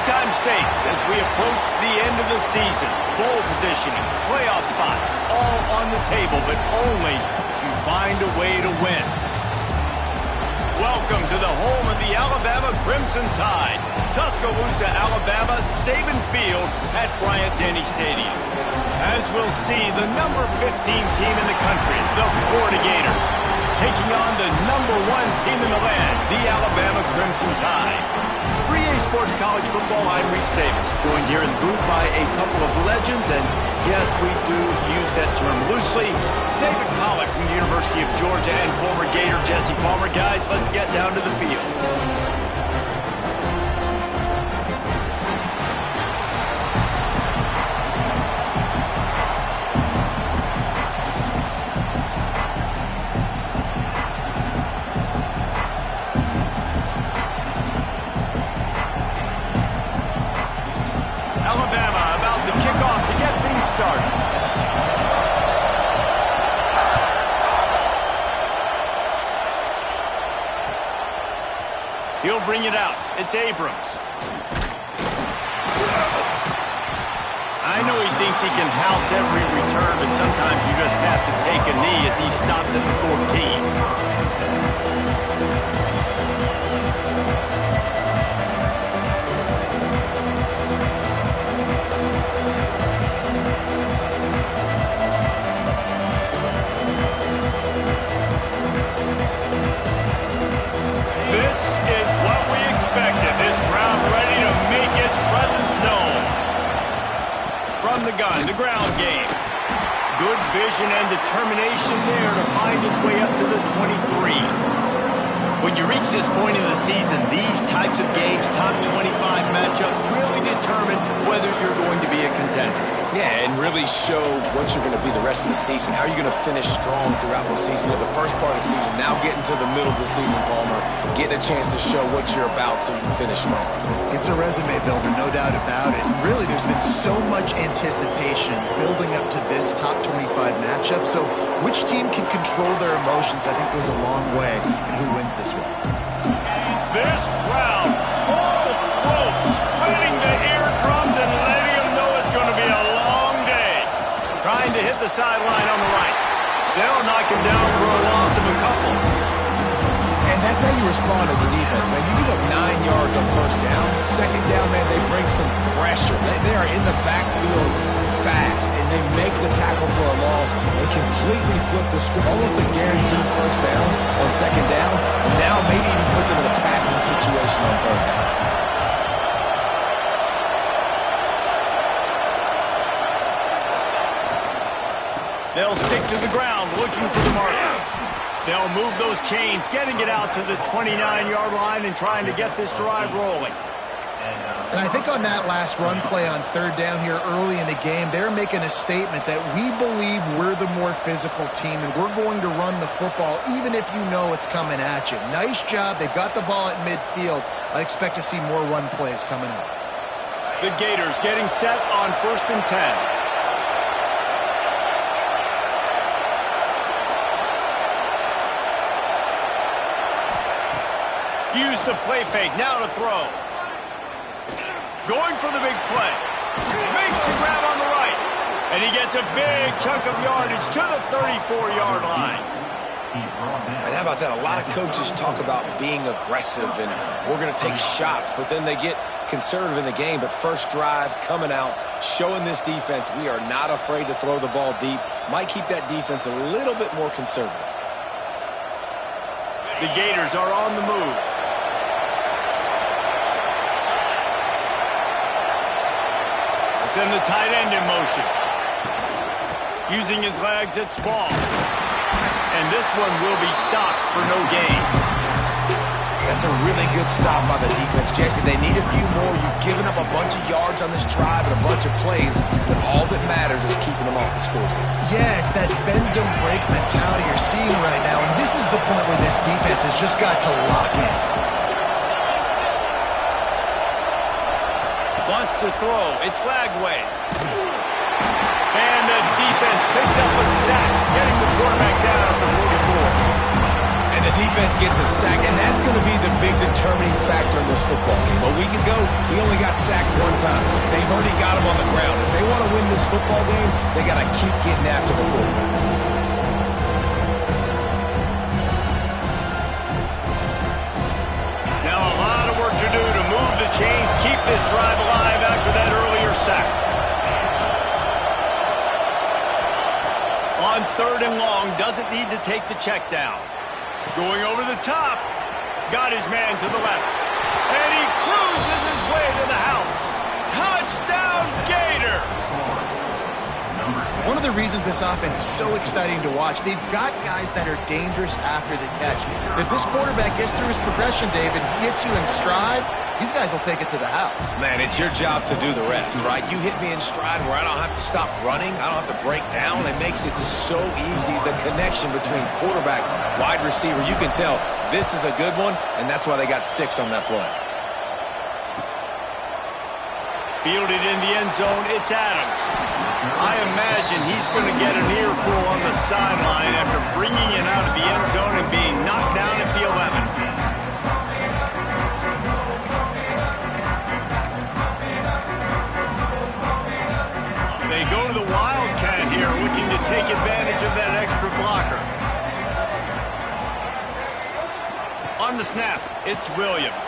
big-time stakes as we approach the end of the season. Bowl positioning, playoff spots, all on the table, but only if you find a way to win. Welcome to the home of the Alabama Crimson Tide. Tuscaloosa, Alabama, Saban Field at Bryant-Denny Stadium. As we'll see, the number 15 team in the country, the Florida Gators, taking on the number 1 team in the land, the Alabama Crimson Tide. For EA Sports College Football, I'm Reese Davis, joined here in the booth by a couple of legends, and yes, we do use that term loosely. David Pollack from the University of Georgia and former Gator Jesse Palmer. Guys, let's get down to the field. Alabama about to kick off to get things started. He'll bring it out. It's Abrams. I know he thinks he can house every return, but sometimes you just have to take a knee as he stopped at the 14. This is what we expected. This crowd ready to make its presence known. From the gun, the ground game. Good vision and determination there to find his way up to the 23. When you reach this point in the season, these types of games, top 25 matchups, really determine whether you're going to be a contender. Yeah, and really show what you're going to be the rest of the season. How are you going to finish strong throughout the season? You know, the first part of the season, now getting to the middle of the season, Palmer, getting a chance to show what you're about so you can finish strong. It's a resume builder, no doubt about it. And really, there's been so much anticipation building up to this top 25 matchup. So which team can control their emotions, I think, goes a long way in who wins this one. This crowd, full throat, splitting the eardrums and letting them know it's going to be a long day. Trying to hit the sideline on the right. They'll knock him down for a loss of a couple. And that's how you respond as a defense, man. You give up 9 yards on first down. Second down, man, they bring some pressure. They are in the backfield fast, and they make the tackle for a loss and completely flip the script. Almost a guaranteed first down on second down, and now maybe even put them in a passing situation on third down. They'll stick to the ground looking for the marker. They'll move those chains, getting it out to the 29-yard line and trying to get this drive rolling. And I think on that last run play on third down here early in the game, they're making a statement that we believe we're the more physical team and we're going to run the football even if you know it's coming at you. Nice job. They've got the ball at midfield. I expect to see more run plays coming up. The Gators getting set on 1st and 10. Use the play fake, now to throw. Going for the big play. Makes the grab on the right. And he gets a big chunk of yardage to the 34-yard line. And how about that? A lot of coaches talk about being aggressive and we're going to take shots, but then they get conservative in the game. But first drive coming out, showing this defense we are not afraid to throw the ball deep. Might keep that defense a little bit more conservative. The Gators are on the move. Send the tight end in motion. Using his legs, it's ball. And this one will be stopped for no gain. That's a really good stop by the defense, Jesse. They need a few more. You've given up a bunch of yards on this drive and a bunch of plays, but all that matters is keeping them off the scoreboard. Yeah, it's that bend, don't break mentality you're seeing right now, and this is the point where this defense has just got to lock in. Wants to throw. It's Lagway. And the defense picks up a sack, getting the quarterback down at the 44. And the defense gets a sack, and that's going to be the big determining factor in this football game. A week ago, he only got sacked one time. They've already got him on the ground. If they want to win this football game, they got to keep getting after the quarterback. Now a lot of work to do to move the chains, keep this drive alive after that earlier sack. On 3rd and long, doesn't need to take the check down. Going over the top, got his man to the left. And he cruises his way to the house. Touchdown, Gators! One of the reasons this offense is so exciting to watch, they've got guys that are dangerous after the catch. If this quarterback gets through his progression, David, he hits you in stride, these guys will take it to the house. Man, it's your job to do the rest, right? You hit me in stride where I don't have to stop running. I don't have to break down. It makes it so easy, the connection between quarterback, wide receiver. You can tell this is a good one, and that's why they got 6 on that play. Fielded in the end zone, it's Adams. I imagine he's going to get an earful on the sideline after bringing it out of the end zone and being knocked down at the 11. They go to the Wildcat here, looking to take advantage of that extra blocker. On the snap, it's Williams.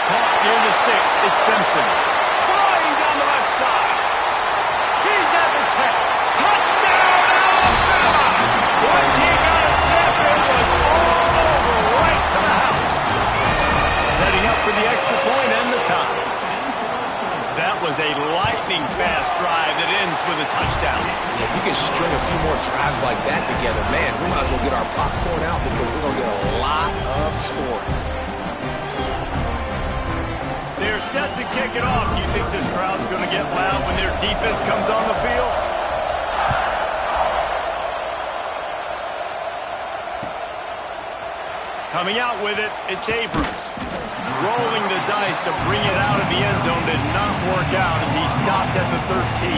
Caught near the sticks, it's Simpson. Flying down the left side. He's at the 10. Touchdown, Alabama! Once he got a step, it was all over, right to the house. Setting up for the extra point and the tie. That was a lightning-fast drive that ends with a touchdown. If you can string a few more drives like that together, man, we might as well get our popcorn out because we're going to get a lot of scoring. They're set to kick it off. You think this crowd's going to get loud when their defense comes on the field? Coming out with it, it's Abrams. Rolling the dice to bring it out of the end zone did not work out as he stopped at the 13.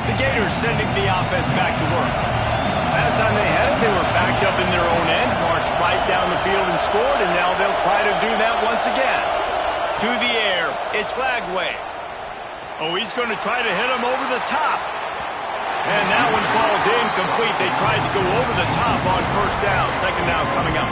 The Gators sending the offense back to work. Last time they had it, they were backed up in their own end, marched right down the field and scored, and now they'll try to do that once again. To the air, it's Lagway. Oh, he's going to try to hit him over the top. And that one falls incomplete. They tried to go over the top on 1st down. 2nd down coming up.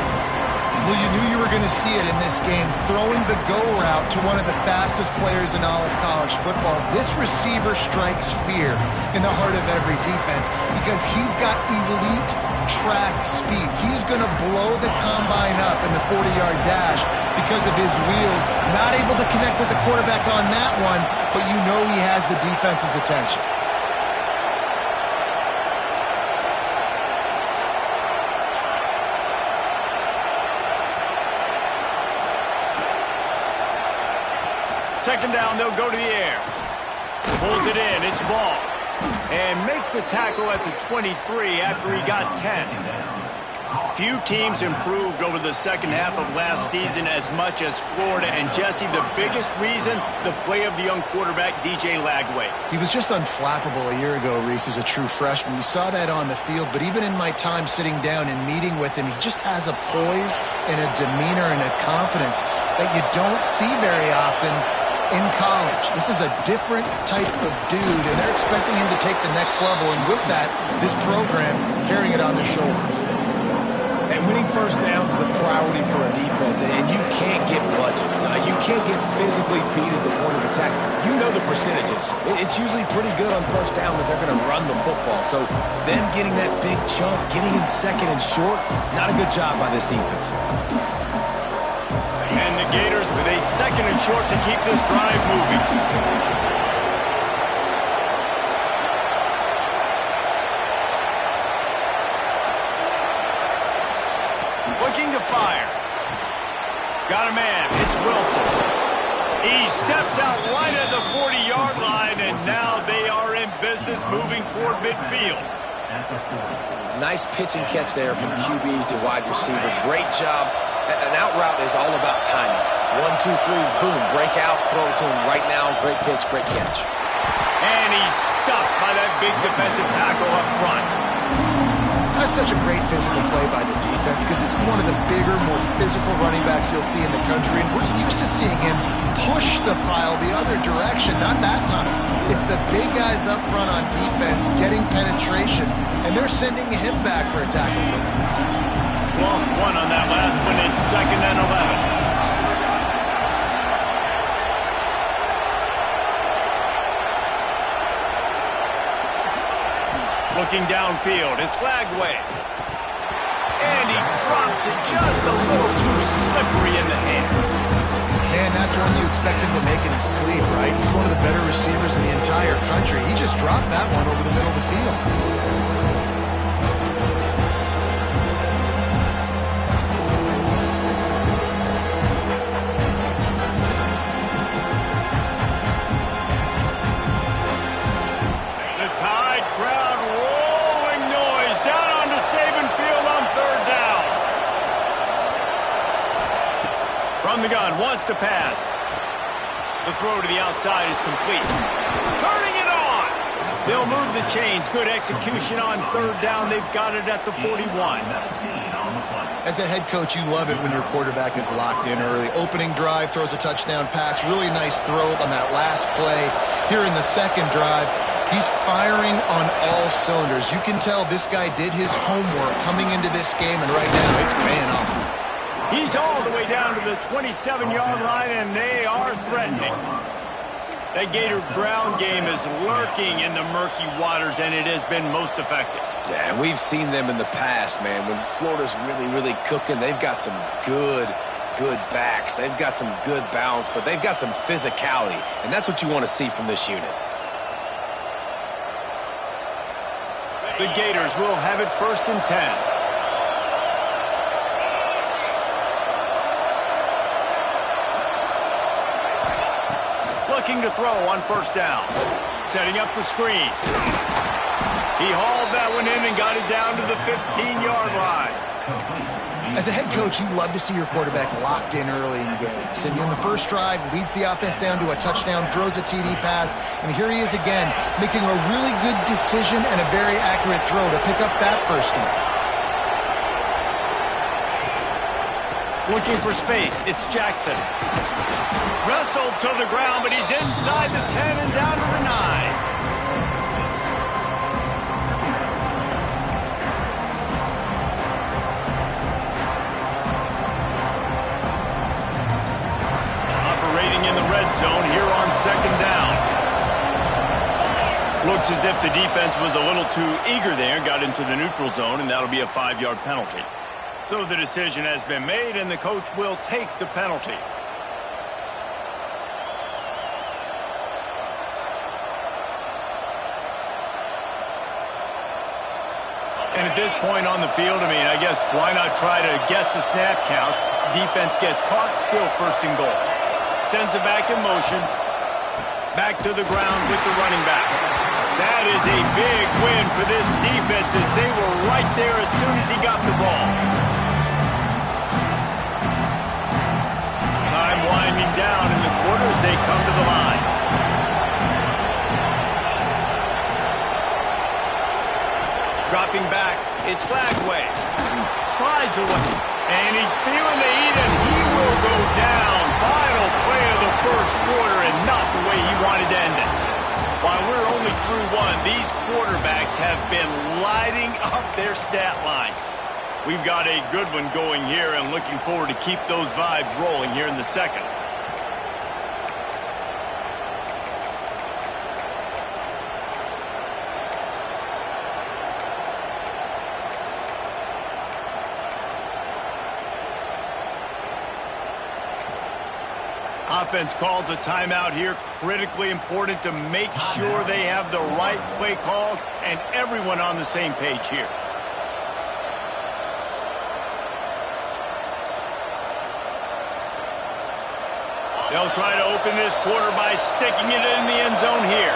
Well, you knew you were going to see it in this game, throwing the go route to one of the fastest players in all of college football. This receiver strikes fear in the heart of every defense because he's got elite track speed. He's going to blow the combine up in the 40-yard dash because of his wheels. Not able to connect with the quarterback on that one, but you know he has the defense's attention. Second down, they'll go to the air. Pulls it in, it's Ball. And makes the tackle at the 23 after he got 10. Few teams improved over the second half of last season as much as Florida. And Jesse, the biggest reason, the play of the young quarterback, DJ Lagway. He was just unflappable a year ago, Reese, as a true freshman. We saw that on the field, but even in my time sitting down and meeting with him, he just has a poise and a demeanor and a confidence that you don't see very often in college. This is a different type of dude, and they're expecting him to take the next level, and with that, this program carrying it on their shoulders. And winning 1st downs is a priority for a defense, and you can't get bludgeoned. You can't get physically beat at the point of attack. You know the percentages. It's usually pretty good on 1st down that they're going to run the football. So them getting that big chunk, getting in 2nd and short, not a good job by this defense. And the Gators with a 2nd and short to keep this drive moving. Looking to fire. Got a man. It's Wilson. He steps out right at the 40-yard line, and now they are in business moving toward midfield. Nice pitch and catch there from QB to wide receiver. Great job. An out route is all about timing. 1, 2, 3, boom, break out, throw it to him right now. Great pitch, great catch. And he's stuffed by that big defensive tackle up front. That's such a great physical play by the defense because this is one of the bigger, more physical running backs you'll see in the country, and we're used to seeing him push the pile the other direction. Not that time. It's the big guys up front on defense getting penetration, and they're sending him back for a tackle for him. Lost one on that last one. It's 2nd and 11. Looking downfield, it's Flagway. And he drops it just a little too slippery in the hand. And that's one you expect him to make in his sleep, right? He's one of the better receivers in the entire country. He just dropped that one over the middle of the field. From the gun, wants to pass. The throw to the outside is complete. Turning it on! They'll move the chains. Good execution on 3rd down. They've got it at the 41. As a head coach, you love it when your quarterback is locked in early. Opening drive, throws a touchdown pass. Really nice throw on that last play. Here in the 2nd drive, he's firing on all cylinders. You can tell this guy did his homework coming into this game, and right now it's paying off. He's all the way down to the 27-yard line, and they are threatening. That Gator ground game is lurking in the murky waters, and it has been most effective. Yeah, and we've seen them in the past, man. When Florida's really, really cooking, they've got some good backs. They've got some good balance, but they've got some physicality, and that's what you want to see from this unit. The Gators will have it 1st and 10. Looking to throw on 1st down. Setting up the screen. He hauled that one in and got it down to the 15-yard line. As a head coach, you love to see your quarterback locked in early in games. And in the first drive, leads the offense down to a touchdown, throws a TD pass, and here he is again, making a really good decision and a very accurate throw to pick up that 1st down. Looking for space, it's Jackson. Wrestled to the ground, but he's inside the 10 and down to the 9. Operating in the red zone here on 2nd down. Looks as if the defense was a little too eager there, got into the neutral zone, and that'll be a 5-yard penalty. So the decision has been made, and the coach will take the penalty. And at this point on the field, I guess why not try to guess the snap count? Defense gets caught, still 1st and goal. Sends it back in motion. Back to the ground with the running back. That is a big win for this defense as they were right there as soon as he got the ball. Time winding down in the quarter as they come to the line. Dropping back, it's Flagway. Slides away, and he's feeling the heat, and he will go down. Final play of the 1st quarter, and not the way he wanted to end it. While we're only through 1, these quarterbacks have been lighting up their stat lines. We've got a good one going here, and looking forward to keep those vibes rolling here in the 2nd. Offense calls a timeout here. Critically important to make sure they have the right play called and everyone on the same page here. They'll try to open this quarter by sticking it in the end zone here.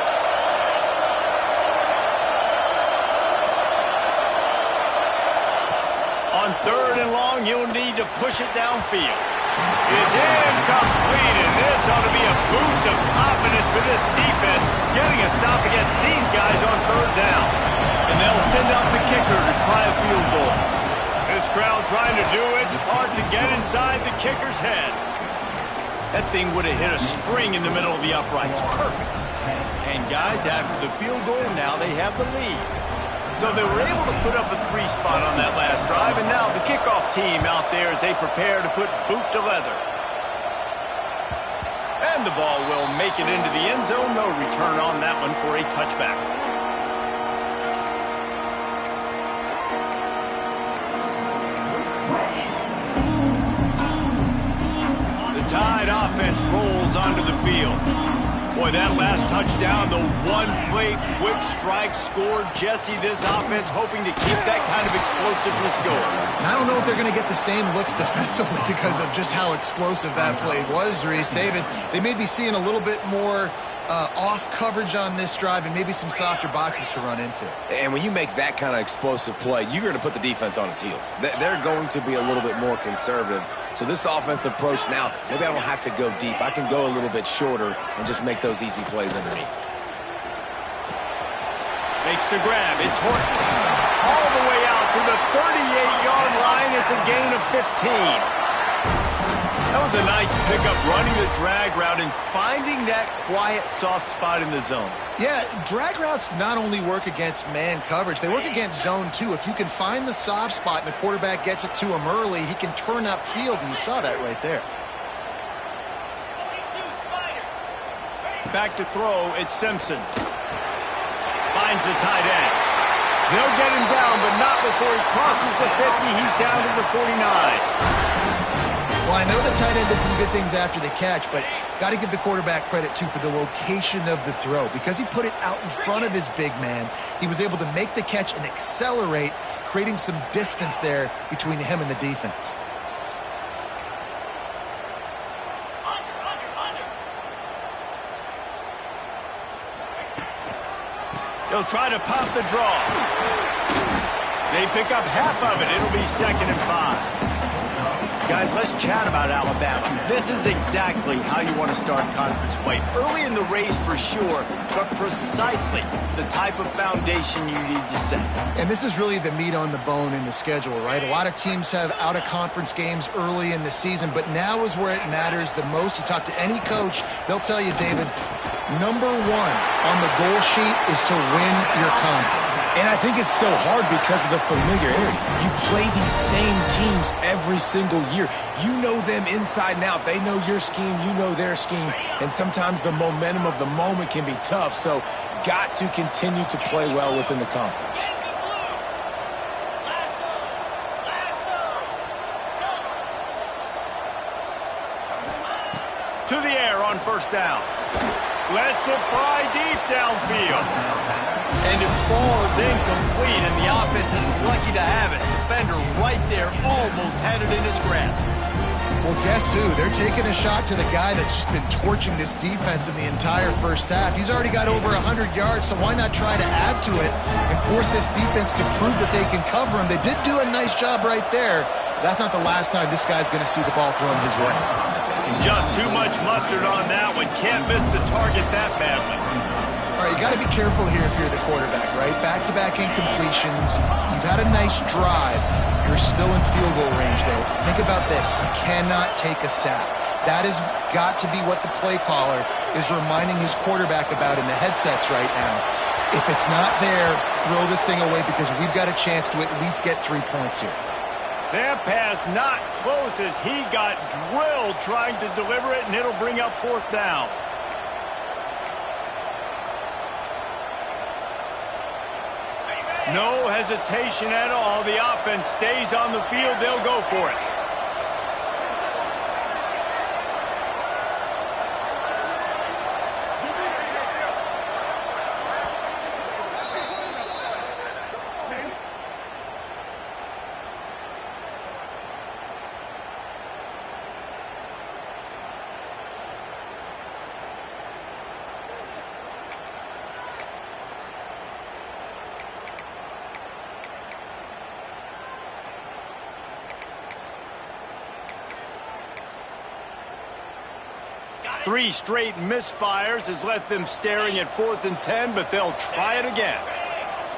throwing, he'll need to push it downfield. It's incomplete, and this ought to be a boost of confidence for this defense, getting a stop against these guys on third down. And they'll send out the kicker to try a field goal. This crowd trying to do its part to get inside the kicker's head. That thing would have hit a string in the middle of the uprights. Perfect. And guys, after the field goal, now they have the lead. So they were able to put up a 3 spot on that last drive, and now the kickoff team out there as they prepare to put boot to leather. And the ball will make it into the end zone. No return on that one for a touchback. The Tide offense rolls onto the field. Boy, that last touchdown, the one-play quick strike scored. Jesse, this offense hoping to keep that kind of explosiveness going. And I don't know if they're going to get the same looks defensively because of just how explosive that play was, Reese. David, they may be seeing a little bit more off coverage on this drive and maybe some softer boxes to run into. And when you make that kind of explosive play, you're going to put the defense on its heels. They're going to be a little bit more conservative. So this offensive approach now, maybe I don't have to go deep. I can go a little bit shorter and just make those easy plays underneath. Makes the grab. It's Horton. All the way out to the 38-yard line. It's a gain of 15. That was a nice pickup, running the drag route and finding that quiet, soft spot in the zone. Yeah, drag routes not only work against man coverage, they work against zone too. If you can find the soft spot and the quarterback gets it to him early, he can turn upfield, and you saw that right there. Back to throw, it's Simpson. Finds the tight end. They'll get him down, but not before he crosses the 50. He's down to the 49. Well, I know the tight end did some good things after the catch, but got to give the quarterback credit, too, for the location of the throw. Because he put it out in front of his big man, he was able to make the catch and accelerate, creating some distance there between him and the defense. He'll try to pop the draw. They pick up half of it. It'll be 2nd and 5. Guys, let's chat about Alabama. This is exactly how you want to start conference play. Early in the race for sure, but precisely the type of foundation you need to set. And this is really the meat on the bone in the schedule, right? A lot of teams have out-of-conference games early in the season, but now is where it matters the most. You talk to any coach, they'll tell you, David, number 1 on the goal sheet is to win your conference. And I think it's so hard because of the familiarity. You play these same teams every single year. You know them inside and out. They know your scheme, you know their scheme. And sometimes the momentum of the moment can be tough. So got to continue to play well within the conference. To the air on 1st down. Lets it fly deep downfield. And it falls incomplete, and the offense is lucky to have it. Defender right there almost had it in his grasp. Well, guess who? They're taking a shot to the guy that's just been torching this defense in the entire first half. He's already got over 100 yards, so why not try to add to it and force this defense to prove that they can cover him? They did do a nice job right there. That's not the last time this guy's going to see the ball thrown his way. Just too much mustard on that one. Can't miss the target that badly. All right, you got to be careful here if you're the quarterback, right? Back-to-back incompletions. You've had a nice drive. You're still in field goal range, though. Think about this. You cannot take a sack. That has got to be what the play caller is reminding his quarterback about in the headsets right now. If it's not there, throw this thing away because we've got a chance to at least get 3 points here. That pass not close as he got drilled trying to deliver it, and it'll bring up 4th down. No hesitation at all. The offense stays on the field. They'll go for it. 3 straight misfires has left them staring at 4th and 10, but they'll try it again.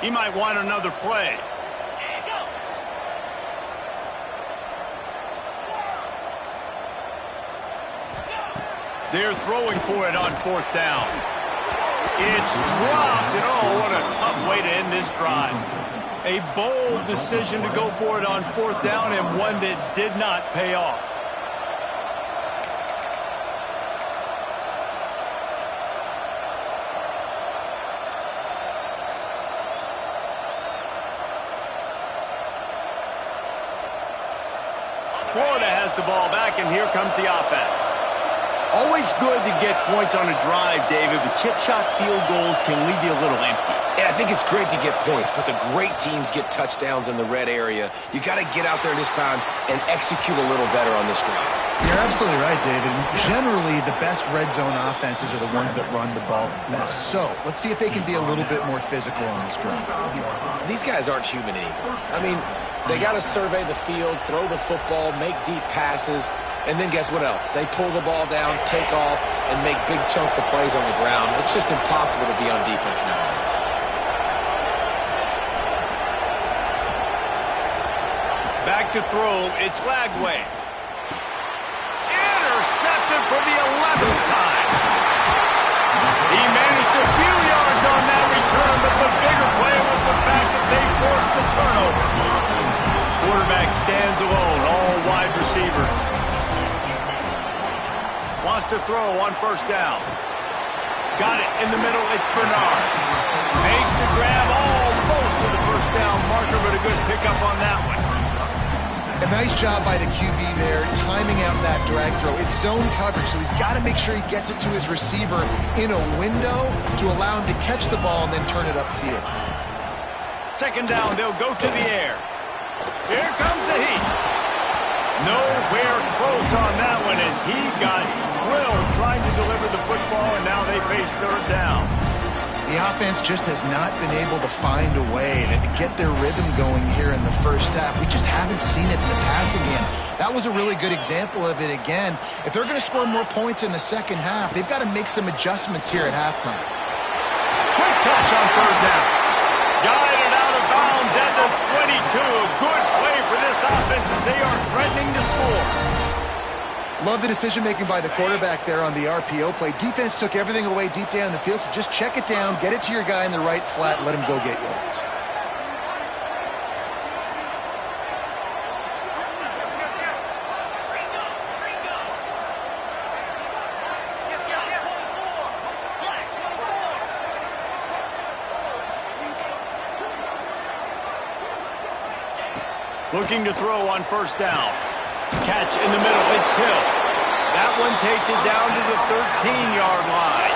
He might want another play. They're throwing for it on 4th down. It's dropped, and oh, what a tough way to end this drive. A bold decision to go for it on 4th down, and one that did not pay off. Florida has the ball back, and here comes the offense. Always good to get points on a drive, David, but chip shot field goals can leave you a little empty. And I think it's great to get points, but the great teams get touchdowns in the red area. You got to get out there this time and execute a little better on this drive. You're absolutely right, David. Generally, the best red zone offenses are the ones that run the ball best. So let's see if they can be a little bit more physical on this drive. These guys aren't human anymore. I mean, they got to survey the field, throw the football, make deep passes, and then guess what else? They pull the ball down, take off, and make big chunks of plays on the ground. It's just impossible to be on defense nowadays. Back to throw, it's Lagway. Intercepted for the 11th time. He managed a few yards on that return, but the bigger play was the fact that they forced the turnover. Quarterback stands alone, all wide receivers. Wants to throw on 1st down. Got it in the middle, it's Bernard. Makes the grab almost to the 1st down marker, but a good pickup on that one. A nice job by the QB there, timing out that drag throw. It's zone coverage, so he's got to make sure he gets it to his receiver in a window to allow him to catch the ball and then turn it upfield. 2nd down, they'll go to the air. Here comes the heat. Nowhere close on that one as he got drilled trying to deliver the football, and now they face 3rd down. The offense just has not been able to find a way to get their rhythm going here in the 1st half. We just haven't seen it in the passing game. That was a really good example of it again. If they're going to score more points in the 2nd half, they've got to make some adjustments here at halftime. Quick catch on 3rd down. Guided out of bounds at the 22. Good play for this offense as they are threatening to score. Love the decision-making by the quarterback there on the RPO play. Defense took everything away deep down the field, so just check it down, get it to your guy in the right flat, and let him go get yards. Looking to throw on 1st down. Catch in the middle, it's Hill. That one takes it down to the 13-yard line.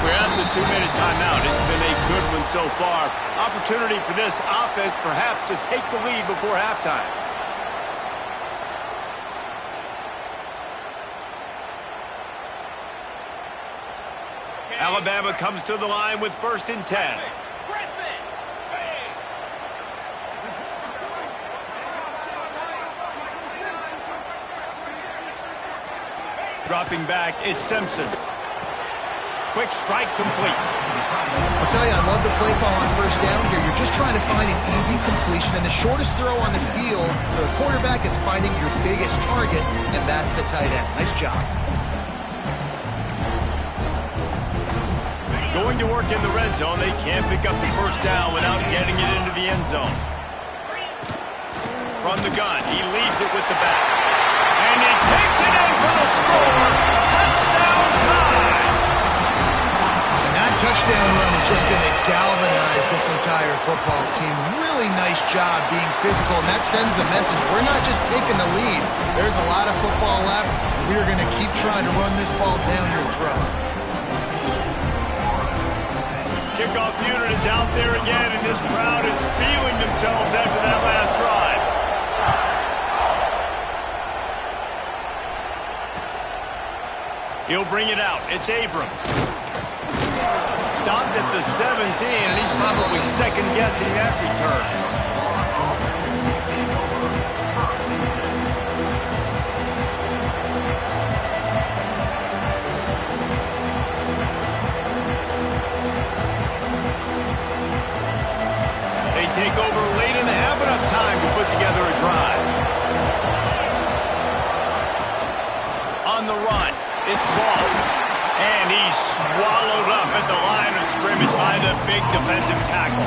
We're at the 2-minute timeout. It's been a good one so far. Opportunity for this offense perhaps to take the lead before halftime. Alabama comes to the line with 1st and 10. Dropping back, it's Simpson. Quick strike complete. I'll tell you, I love the play call on 1st down here. You're just trying to find an easy completion, and the shortest throw on the field for the quarterback is finding your biggest target, and that's the tight end. Nice job. Going to work in the red zone. They can't pick up the 1st down without getting it into the end zone. From the gun, he leaves it with the back. And he takes it in for the score. Touchdown time. And that touchdown run is just going to galvanize this entire football team. Really nice job being physical, and that sends a message. We're not just taking the lead. There's a lot of football left, and we are going to keep trying to run this ball down your throat. Kickoff unit is out there again, and this crowd is feeling themselves after that last drive. He'll bring it out. It's Abrams. Stopped at the 17, and he's probably second-guessing that return. they take over late in the half, enough time to put together a drive. On the run, it's Ball. And he's swallowed up at the line of scrimmage by the big defensive tackle.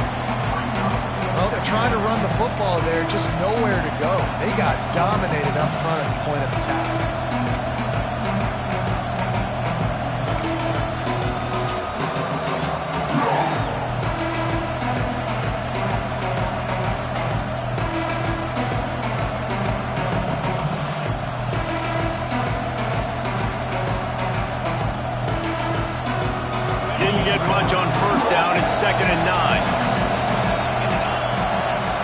Well, they're trying to run the football there, just nowhere to go. They got dominated up front at the point of attack. Didn't get much on first down. It's 2nd and 9.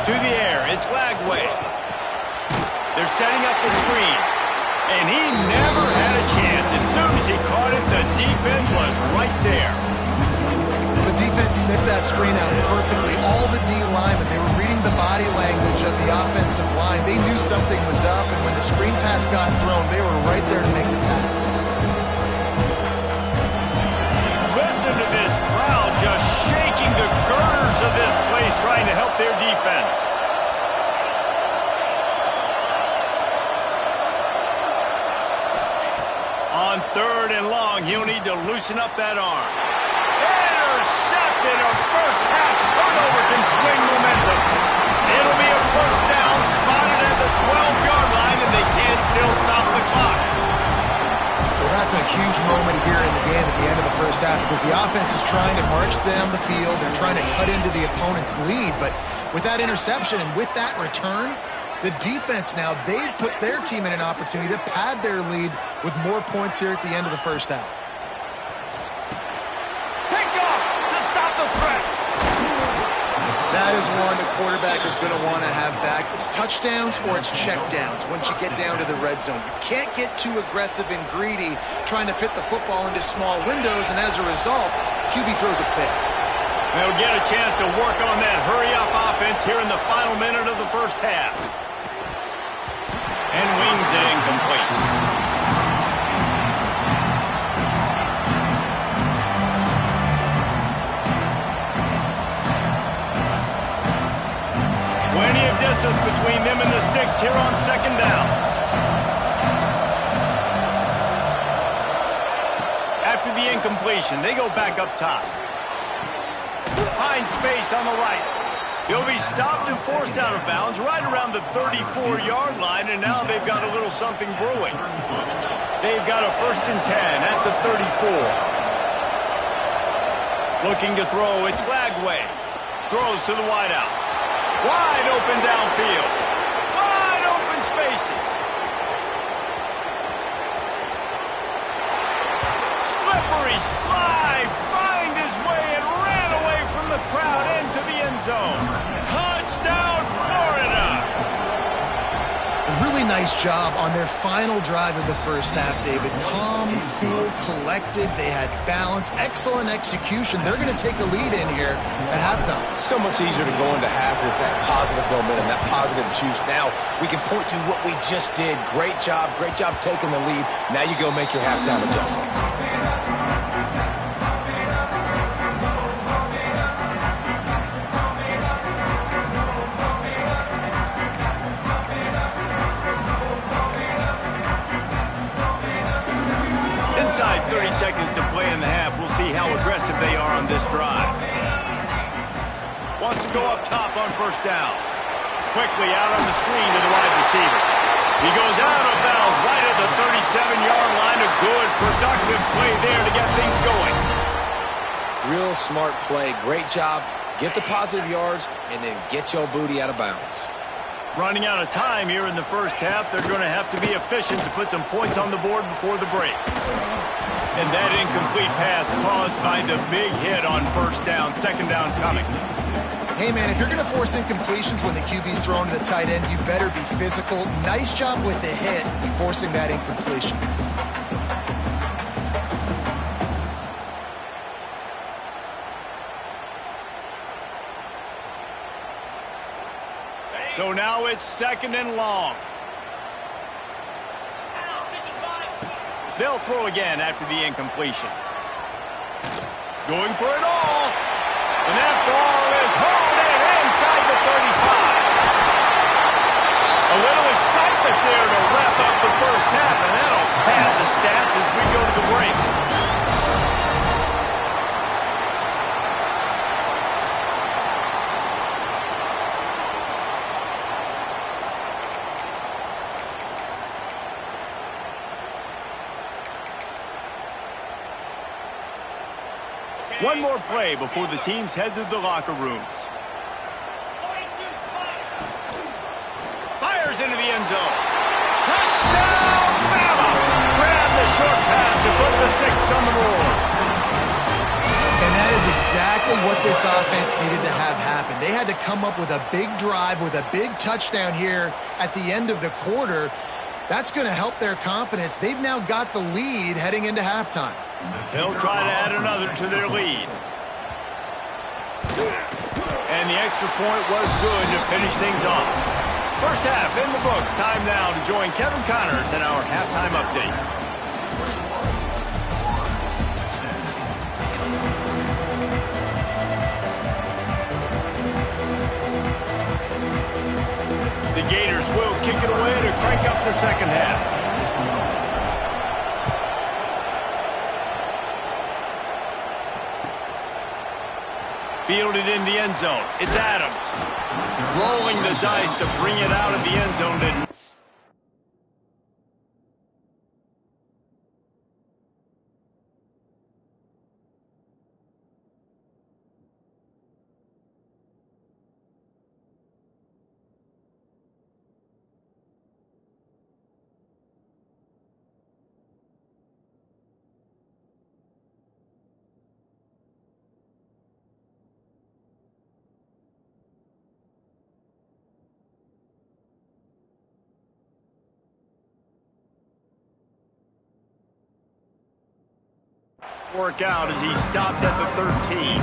To the air, it's Lagway. They're setting up the screen. And he never had a chance. As soon as he caught it, the defense was right there. The defense sniffed that screen out perfectly. All the D linemen, they were reading the body language of the offensive line. They knew something was up, and when the screen pass got thrown, they were right there to make the tackle. Listen to this crowd just shaking the girders of this place, trying to help their defense. On 3rd and long, he'll need to loosen up that arm. Intercepted. A first half turnover can swing momentum. It'll be a first down, spotted at the 12-yard line, and they can't still stop the clock. Well, that's a huge moment here in the game at the end of the first half because the offense is trying to march down the field. They're trying to cut into the opponent's lead, but with that interception and with that return, the defense now, they've put their team in an opportunity to pad their lead with more points here at the end of the first half. Pick off to stop the threat. That is one the quarterback is going to want to have back. It's touchdowns or it's checkdowns once you get down to the red zone. You can't get too aggressive and greedy trying to fit the football into small windows, and as a result, QB throws a pick. They'll get a chance to work on that hurry-up offense here in the final minute of the first half. And wings it incomplete. Plenty of distance between them and the sticks here on 2nd down. After the incompletion, they go back up top. Find space on the right. He'll be stopped and forced out of bounds right around the 34-yard line, and now they've got a little something brewing. They've got a 1st and 10 at the 34. Looking to throw, it's Lagway. Throws to the wideout. Wide open downfield. Wide open spaces. Slippery slide. Find his way and ran away from the crowd into the end zone. Touchdown, Florida. A really nice job on their final drive of the first half, David. Calm, cool, collected. They had balance. Excellent execution. They're going to take a lead in here at halftime. It's so much easier to go into half with that positive momentum, that positive juice. Now we can point to what we just did. Great job taking the lead. Now you go make your halftime adjustments. Inside 30 seconds to play in the half. We'll see how aggressive they are on this drive. Wants to go up top on 1st down. Quickly out on the screen to the wide receiver. He goes out of bounds right at the 37-yard line. A good, productive play there to get things going. Real smart play. Great job. Get the positive yards and then get your booty out of bounds. Running out of time here in the first half. They're going to have to be efficient to put some points on the board before the break. And that incomplete pass caused by the big hit on 1st down. 2nd down coming. Hey, man, if you're going to force incompletions when the QB's thrown to the tight end, you better be physical. Nice job with the hit, forcing that incompletion. So now it's 2nd and long. They'll throw again after the incompletion. Going for it all. And that ball is hauled in inside the One more play before the teams head to the locker rooms. Fires into the end zone. Touchdown, Bama! Grab the short pass to put the 6 on the board. And that is exactly what this offense needed to have happen. They had to come up with a big drive with a big touchdown here at the end of the quarter. That's going to help their confidence. They've now got the lead heading into halftime. They'll try to add another to their lead. And the extra point was good to finish things off. First half in the books. Time now to join Kevin Connors in our halftime update. The Gators will kick it away to crank up the second half. Fielded in the end zone. It's Adams. Rolling the dice to bring it out of the end zone. Work out as he stopped at the 13.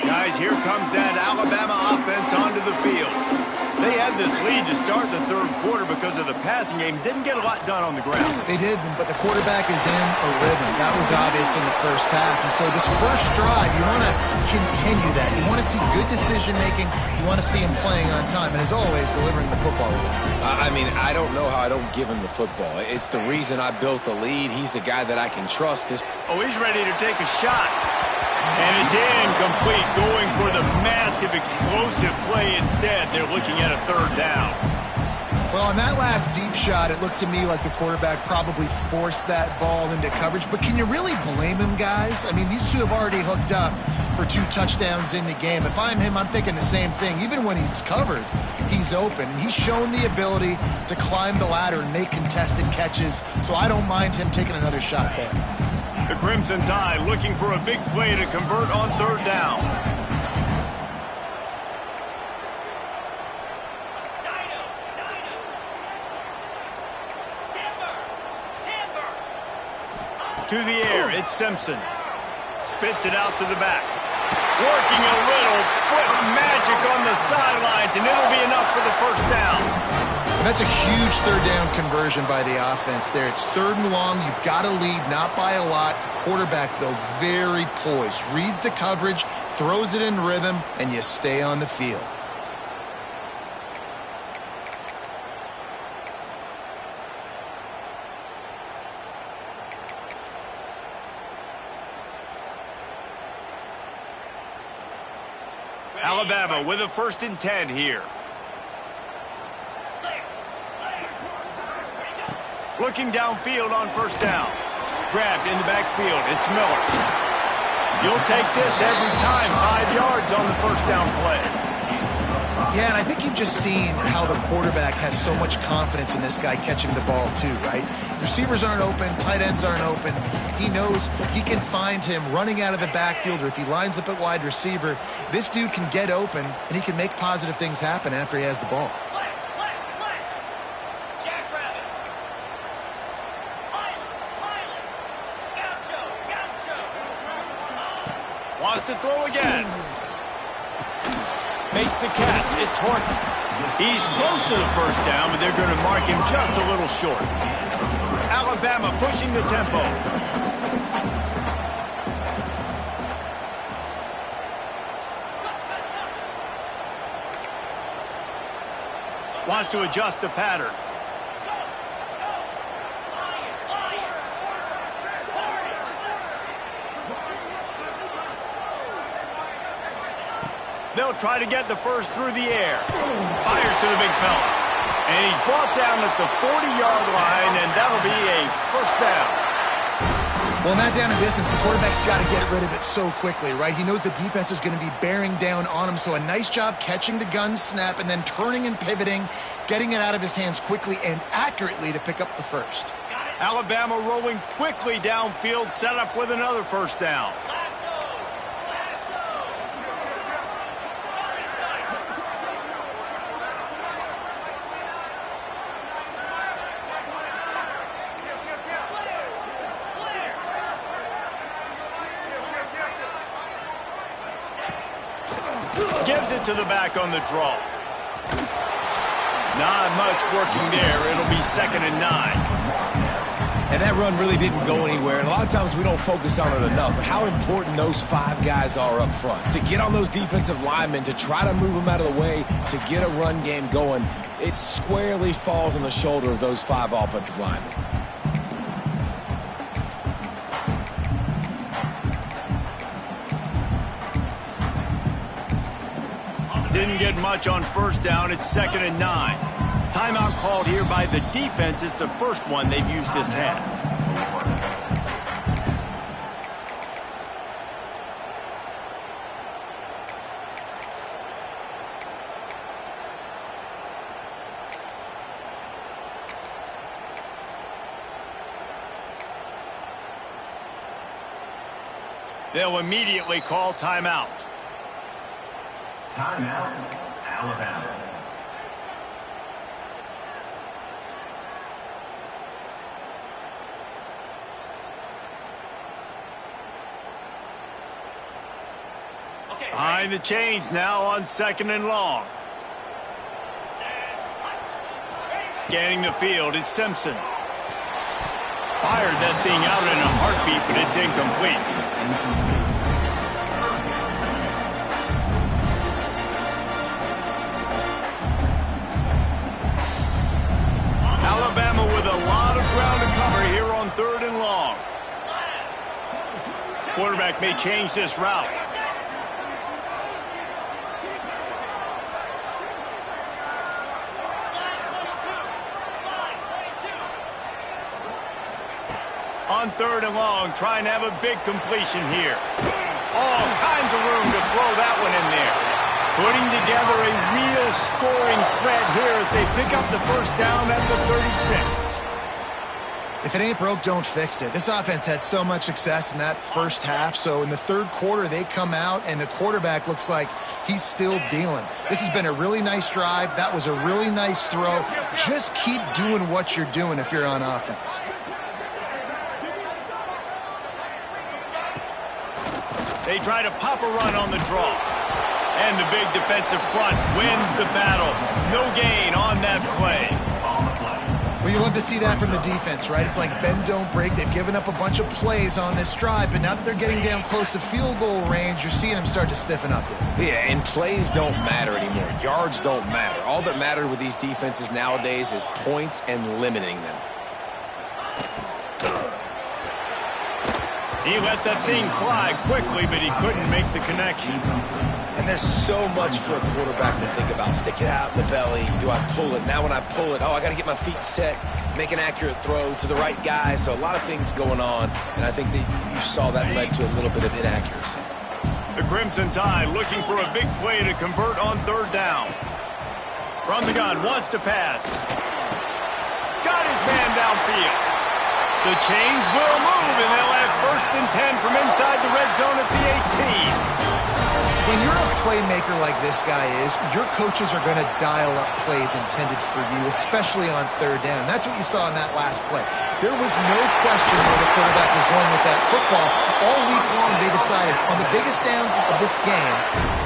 Guys, here comes that Alabama offense onto the field. They had this lead to start the third quarter because of the passing game. Didn't get a lot done on the ground. They did, but the quarterback is in a rhythm. That was obvious in the first half. And so this first drive, you want to continue that. You want to see good decision-making. You want to see him playing on time. And as always, delivering the football. I mean, I don't know how I don't give him the football. It's the reason I built the lead. He's the guy that I can trust. Oh, he's ready to take a shot. And it's incomplete, going for the massive, explosive play instead. They're looking at a third down. Well, on that last deep shot, it looked to me like the quarterback probably forced that ball into coverage. But can you really blame him, guys? I mean, these two have already hooked up for 2 touchdowns in the game. If I'm him, I'm thinking the same thing. Even when he's covered, he's open. He's shown the ability to climb the ladder and make contested catches. So I don't mind him taking another shot there. The Crimson Tide looking for a big play to convert on third down. To the air, it's Simpson. Spits it out to the back. Working a little foot magic on the sidelines, and it'll be enough for the first down. And that's a huge third down conversion by the offense there. It's 3rd and long. You've got to lead, not by a lot. Quarterback, though, very poised. Reads the coverage, throws it in rhythm, and you stay on the field. Alabama with a 1st and 10 here. Looking downfield on first down. Grabbed in the backfield. It's Miller. You'll take this every time. 5 yards on the first down play. Yeah, and I think you've just seen how the quarterback has so much confidence in this guy catching the ball too, right? Receivers aren't open, tight ends aren't open. He knows he can find him running out of the backfield, or if he lines up at wide receiver, this dude can get open and he can make positive things happen after he has the ball. Wants to throw again. Makes the catch. It's Horton. He's close to the first down, but they're going to mark him just a little short. Alabama pushing the tempo. Wants to adjust the pattern. They'll try to get the first through the air. Fires to the big fella. And he's brought down at the 40-yard line, and that'll be a first down. Well, in that down and distance, the quarterback's got to get rid of it so quickly, right? He knows the defense is going to be bearing down on him, so a nice job catching the gun snap and then turning and pivoting, getting it out of his hands quickly and accurately to pick up the first. Alabama rolling quickly downfield, set up with another first down. Gives it to the back on the draw. Not much working there. It'll be 2nd and 9. And that run really didn't go anywhere. And a lot of times we don't focus on it enough. But how important those 5 guys are up front. To get on those defensive linemen, to try to move them out of the way, to get a run game going, it squarely falls on the shoulder of those 5 offensive linemen. Didn't get much on first down. It's 2nd and 9. Timeout called here by the defense. It's the first one they've used this half. They'll immediately call timeout. Timeout, Alabama. Behind the chains now on 2nd and long. Scanning the field, it's Simpson. Fired that thing out in a heartbeat, but it's incomplete. Alabama with a lot of ground to cover here on 3rd and long. Quarterback may change this route. On 3rd and long, trying to have a big completion here. All kinds of room to throw that one in there. Putting together a real scoring threat here as they pick up the first down at the 36. If it ain't broke, don't fix it. This offense had so much success in that first half, so in the 3rd quarter, they come out, and the quarterback looks like he's still dealing. This has been a really nice drive. That was a really nice throw. Just keep doing what you're doing if you're on offense. They try to pop a run on the draw. And the big defensive front wins the battle. No gain on that play. Well, you love to see that from the defense, right? It's like bend, don't break. They've given up a bunch of plays on this drive, but now that they're getting down close to field goal range, you're seeing them start to stiffen up. Yeah, and plays don't matter anymore. Yards don't matter. All that matters with these defenses nowadays is points and limiting them. He let that thing fly quickly, but he couldn't make the connection. And there's so much for a quarterback to think about. Stick it out in the belly. Do I pull it? Now when I pull it, I got to get my feet set, make an accurate throw to the right guy. So a lot of things going on, and I think that you saw that led to a little bit of inaccuracy. The Crimson Tide looking for a big play to convert on 3rd down. From the gun, wants to pass. Got his man downfield. The chains will move, and they'll have 1st and 10 from inside the red zone at the 18. When you're a playmaker like this guy is, your coaches are going to dial up plays intended for you, especially on 3rd down. That's what you saw in that last play. There was no question where the quarterback was going with that football. All week long, they decided on the biggest downs of this game,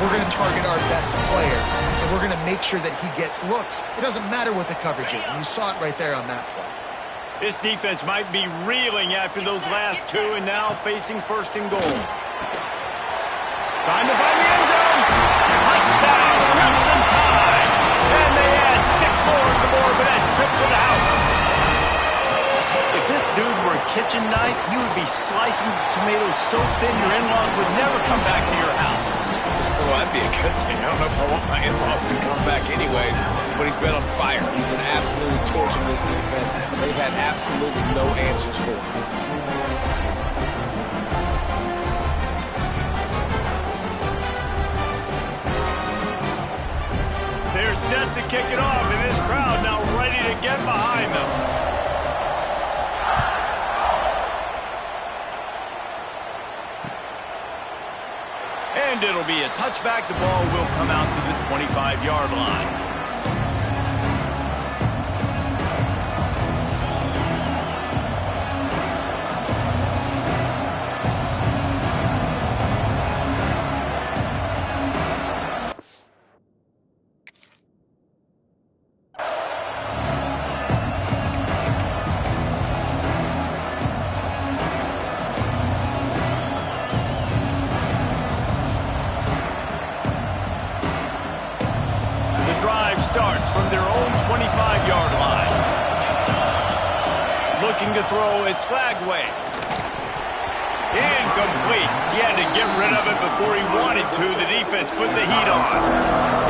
we're going to target our best player, and we're going to make sure that he gets looks. It doesn't matter what the coverage is, and you saw it right there on that play. This defense might be reeling after those last 2 and now facing 1st and goal. Time to find the end zone. Touchdown, Crimson Tide. And they add 6 more to the board with that trip to the house. If this dude were a kitchen knife, he would be slicing some tomatoes so thin your in-laws would never come back to your house. Well, that'd be a good thing. I don't know if I want my in-laws to come back anyways, but he's been on fire. He's been absolutely torching this defense. They've had absolutely no answers for him. They're set to kick it off, and this crowd now ready to get behind them. And it'll be a touchback. The ball will come out to the 25-yard line. Starts from their own 25-yard line. Looking to throw, it's Lagway. Incomplete. He had to get rid of it before he wanted to. The defense put the heat on.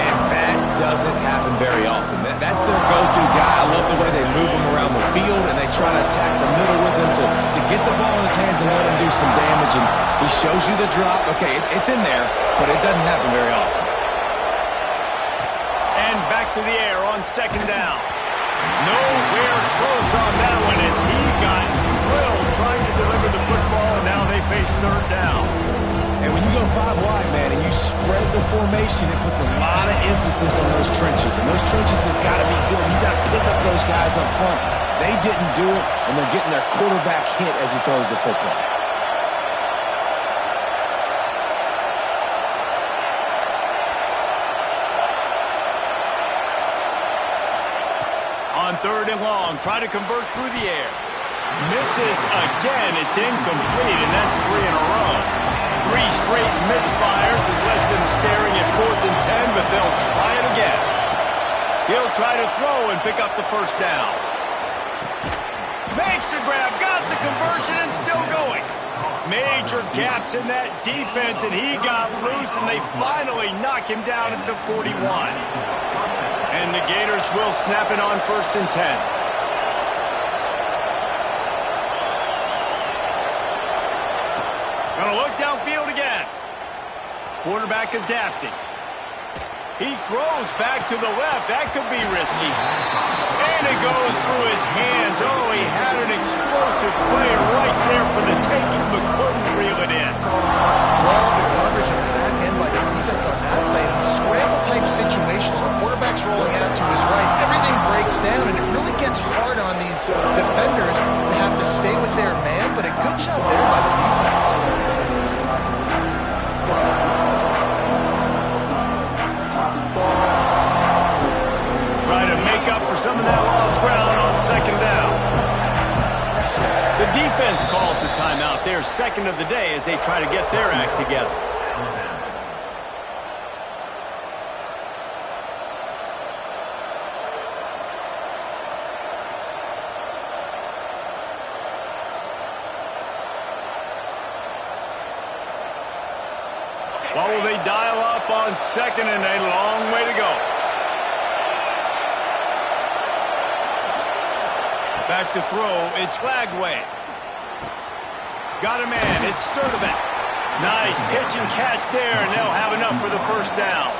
And that doesn't happen very often. That's their go-to guy. I love the way they move him around the field, and they try to attack the middle with him to get the ball in his hands and let him do some damage. And he shows you the drop. Okay, it's in there, but it doesn't happen very often. Back to the air on second down. Nowhere close on that one as he got drilled trying to deliver the football, and now they face third down. And when you go 5 wide, man, and you spread the formation, it puts a lot of emphasis on those trenches. And those trenches have got to be good. You got to pick up those guys up front. They didn't do it, and they're getting their quarterback hit as he throws the football. On third and long, try to convert through the air. Misses again. It's incomplete, and that's 3 in a row. 3 straight misfires has left them staring at 4th and 10, but they'll try it again. He'll try to throw and pick up the first down. Makes the grab, got the conversion, and still going. Major gaps in that defense, and he got loose, and they finally knock him down at the 41. And the Gators will snap it on 1st and 10. Gonna look downfield again. Quarterback adapting. He throws back to the left. That could be risky. And it goes through his hands. Oh, he had an explosive play right there for the taking, but couldn't reel it in. Love the coverage on the back end by the defense on that play. In scramble-type situations, the quarterback's rolling out to his right. Everything breaks down, and it really gets hard on these defenders to have to stay with their man, but a good job there by the defense. Try to make up for some of that lost ground on second down. The defense calls the timeout. Their second of the day as they try to get their act together. What will they dial up on second, and a long way to go. Back to throw, it's Lagway. Got a man, it's Sturdivant. Nice pitch and catch there, and they'll have enough for the first down.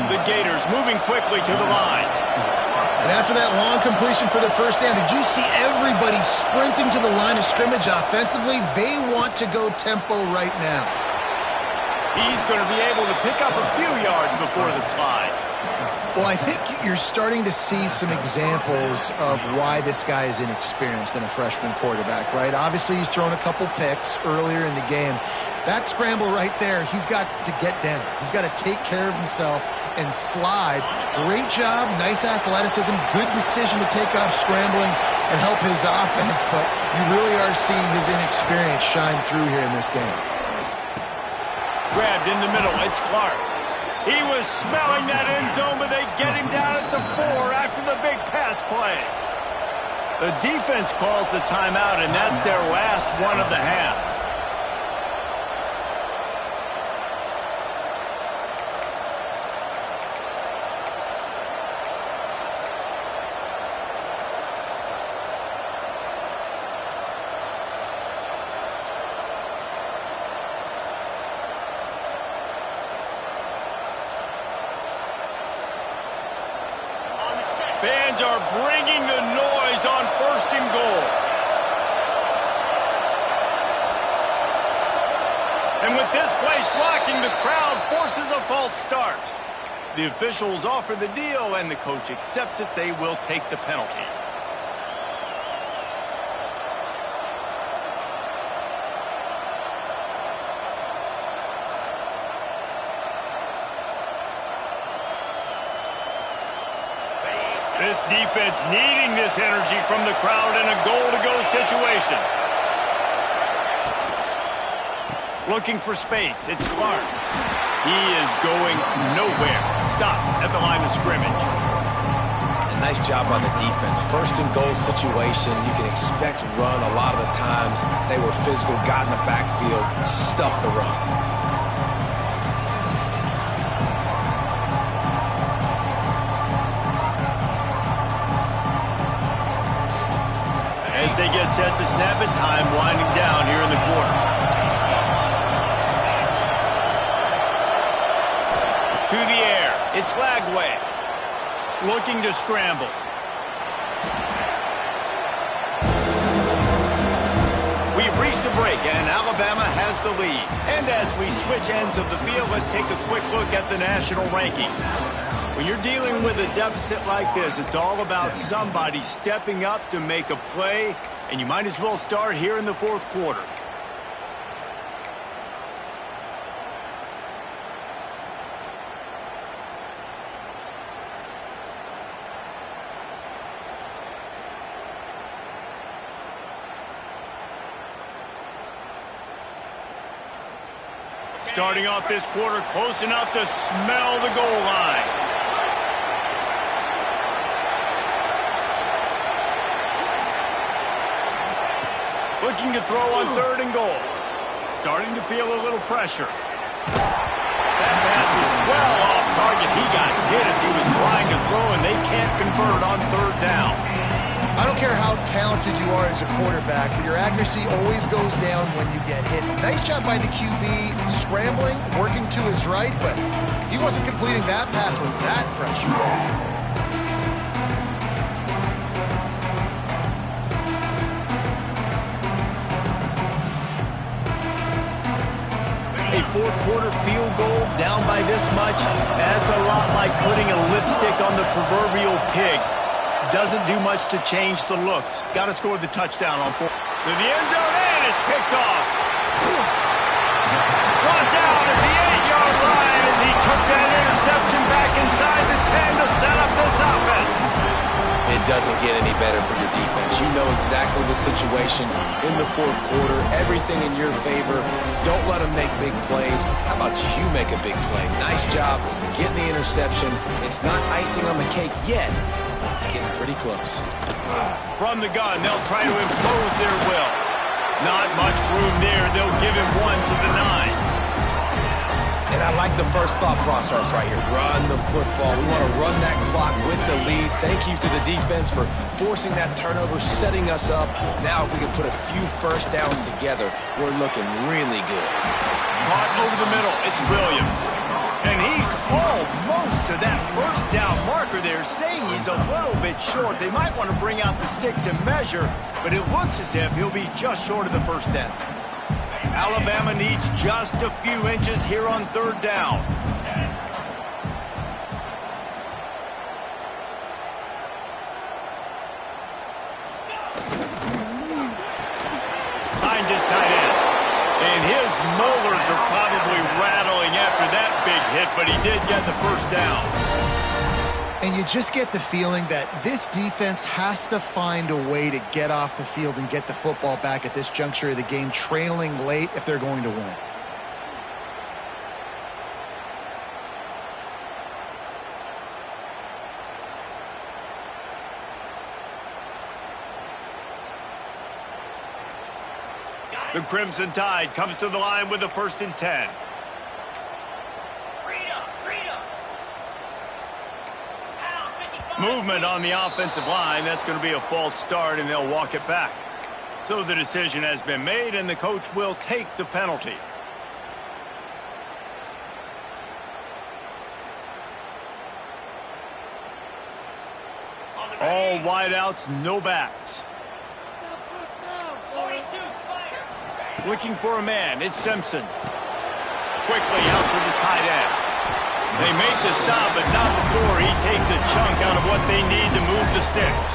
The Gators moving quickly to the line. And after that long completion for the first down, did you see everybody sprinting to the line of scrimmage offensively? They want to go tempo right now. He's going to be able to pick up a few yards before the slide. Well, I think you're starting to see some examples of why this guy is inexperienced in a freshman quarterback, right? Obviously, he's thrown a couple picks earlier in the game. That scramble right there, he's got to get down. He's got to take care of himself and slide. Great job, nice athleticism, good decision to take off scrambling and help his offense, but you really are seeing his inexperience shine through here in this game. Grabbed in the middle, it's Clark. He was smelling that end zone, but they get him down at the 4 after the big pass play. The defense calls the timeout, and that's their last one of the half. Fans are bringing the noise on 1st and goal. And with this place rocking, the crowd forces a false start. The officials offer the deal, and the coach accepts it. They will take the penalty. This defense needing this energy from the crowd in a goal-to-go situation. Looking for space. It's Clark. He is going nowhere. Stop at the line of scrimmage. A nice job by the defense. 1st and goal situation. You can expect run a lot of the times. They were physical, got in the backfield, stuffed the run. As they get set to snap it, time winding down here in the quarter. To the air. It's Lagway. Looking to scramble. We've reached a break, and Alabama has the lead. And as we switch ends of the field, let's take a quick look at the national rankings. When you're dealing with a deficit like this, it's all about somebody stepping up to make a play, and you might as well start here in the 4th quarter. Starting off this quarter close enough to smell the goal line. Looking to throw on 3rd and goal. Starting to feel a little pressure. That pass is well off target. He got hit as he was trying to throw, and they can't convert on 3rd down. I don't care how talented you are as a quarterback, but your accuracy always goes down when you get hit. Nice job by the QB, scrambling, working to his right, but he wasn't completing that pass with that pressure. A 4th quarter field goal down by this much, that's a lot like putting a lipstick on the proverbial pig. Doesn't do much to change the looks. Got to score the touchdown on 4th. To the end zone, and it's picked off. Brought down at the 8-yard line as he took that interception back inside the 10 to set up this offense. It doesn't get any better for your defense. You know exactly the situation in the 4th quarter. Everything in your favor. Don't let them make big plays. How about you make a big play? Nice job getting the interception. It's not icing on the cake yet. It's getting pretty close. From the gun, they'll try to impose their will. Not much room there. They'll give him 1 to the 9. And I like the first thought process right here. Run the football. We want to run that clock with the lead. Thank you to the defense for forcing that turnover, setting us up. Now if we can put a few 1st downs together, we're looking really good. Caught over the middle. It's Williams. And he's almost to that 1st down marker there, saying he's a little bit short. They might want to bring out the sticks and measure, but it looks as if he'll be just short of the 1st down. Alabama needs just a few inches here on 3rd down. Finds his tight end. And his molars are probably rattling after that big hit, but he did get the 1st down. And you just get the feeling that this defense has to find a way to get off the field and get the football back at this juncture of the game, trailing late if they're going to win. The Crimson Tide comes to the line with the 1st and 10. Movement on the offensive line. That's going to be a false start, and they'll walk it back. So the decision has been made, and the coach will take the penalty. All wideouts, no backs. Looking for a man. It's Simpson. Quickly out to the tight end. They make the stop, but not before he takes a chunk out of what they need to move the sticks.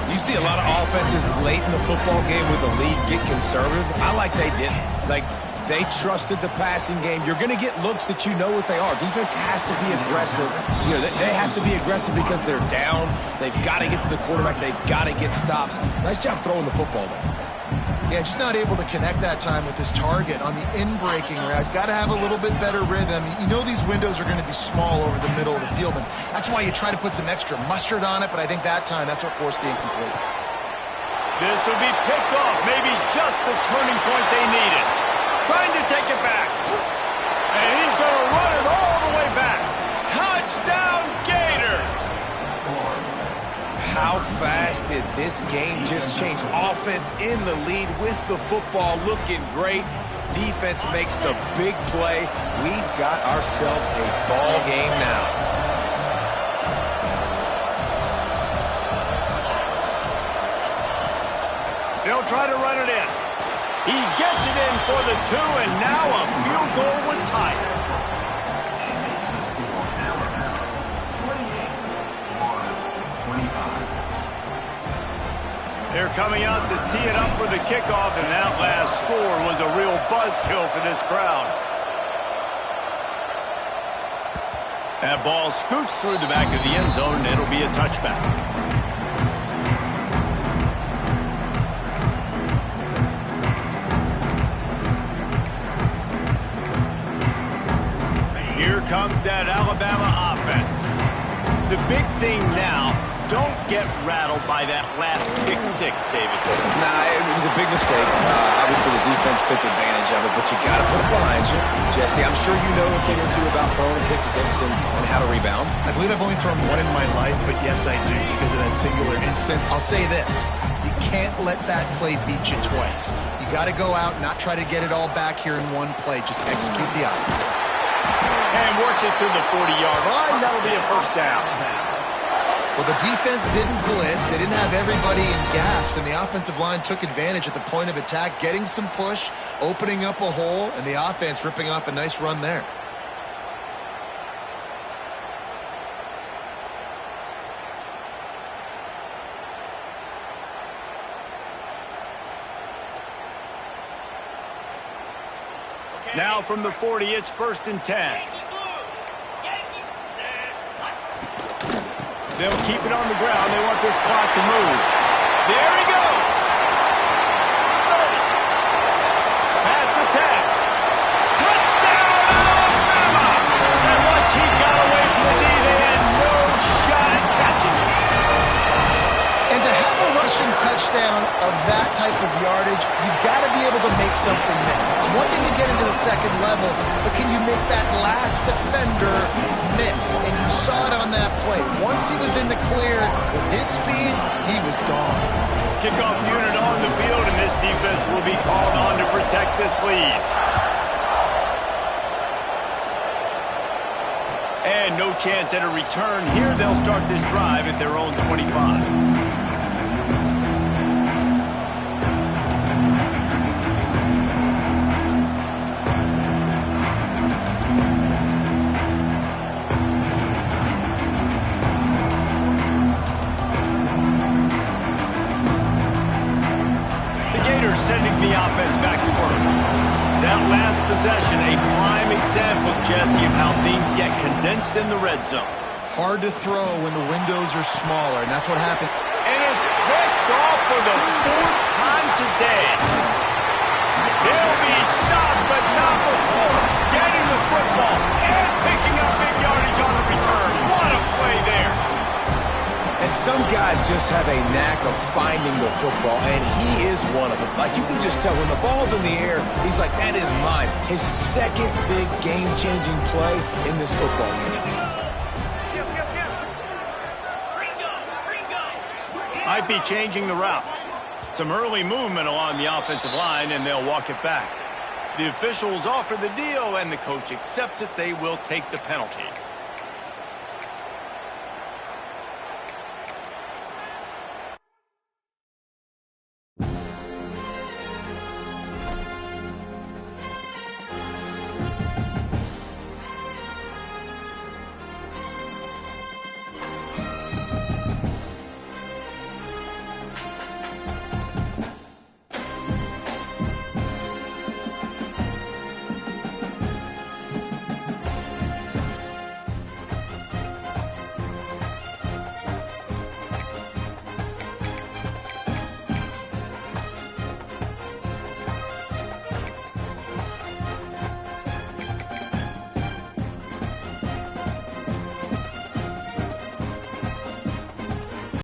You see a lot of offenses late in the football game with the lead get conservative. I like they didn't. Like, they trusted the passing game. You're going to get looks that you know what they are. Defense has to be aggressive. You know, they have to be aggressive because they're down. They've got to get to the quarterback. They've got to get stops. Nice job throwing the football there. Yeah, just not able to connect that time with his target on the in-breaking route. Got to have a little bit better rhythm. You know these windows are going to be small over the middle of the field, and that's why you try to put some extra mustard on it, but I think that time that's what forced the incomplete. This will be picked off, maybe just the turning point they needed. Trying to take it back. And he's going to run it all the way back. Touchdown, Gators! How fast did this game just change? Offense in the lead with the football, looking great. Defense makes the big play. We've got ourselves a ball game now. They'll try to run it in. He gets it in for the 2, and now a field goal would tie it. They're coming out to tee it up for the kickoff, and that last score was a real buzzkill for this crowd. That ball scoots through the back of the end zone, and it'll be a touchback. Here comes that Alabama offense. The big thing now, don't get rattled by that last pick 6, David. Nah, it was a big mistake. Obviously, the defense took advantage of it, but you got to put it behind you. Jesse, I'm sure you know a thing or two about throwing a pick 6 and how to rebound. I believe I've only thrown one in my life, but yes, I do because of that singular instance. I'll say this. You can't let that play beat you twice. You got to go out and not try to get it all back here in one play. Just execute the offense. And works it to the 40-yard line. That'll be a first down. Well, the defense didn't blitz. They didn't have everybody in gaps, and the offensive line took advantage at the point of attack, getting some push, opening up a hole, and the offense ripping off a nice run there. Now from the 40, it's 1st and 10. They'll keep it on the ground. They want this clock to move. There he goes. 30. Past the 10. Touchdown, Alabama! And once he got away from the knee, they had no shot at catching him. And to have a rushing touchdown of that type of yardage, you've got to be able to make something miss. It's one thing to get into the second level, but can you make that last defender miss? And you saw it on that play. Once he was in the clear, with his speed, he was gone. Kickoff unit on the field, and this defense will be called on to protect this lead. And no chance at a return here. They'll start this drive at their own 25. Sending the offense back to work. That last possession, a prime example, Jesse, of how things get condensed in the red zone. Hard to throw when the windows are smaller, and that's what happened. And it's picked off for the 4th time today. They'll be stopped, but not before getting the football and picking up big yardage on the return. What a play there. And Some guys just have a knack of finding the football, and he is one of them. Like, you can just tell when the ball's in the air, he's like, that is mine. His second big game-changing play in this football game. Might be changing the route. Some early movement along the offensive line, and they'll walk it back. The officials offer the deal, and the coach accepts it. They will take the penalty.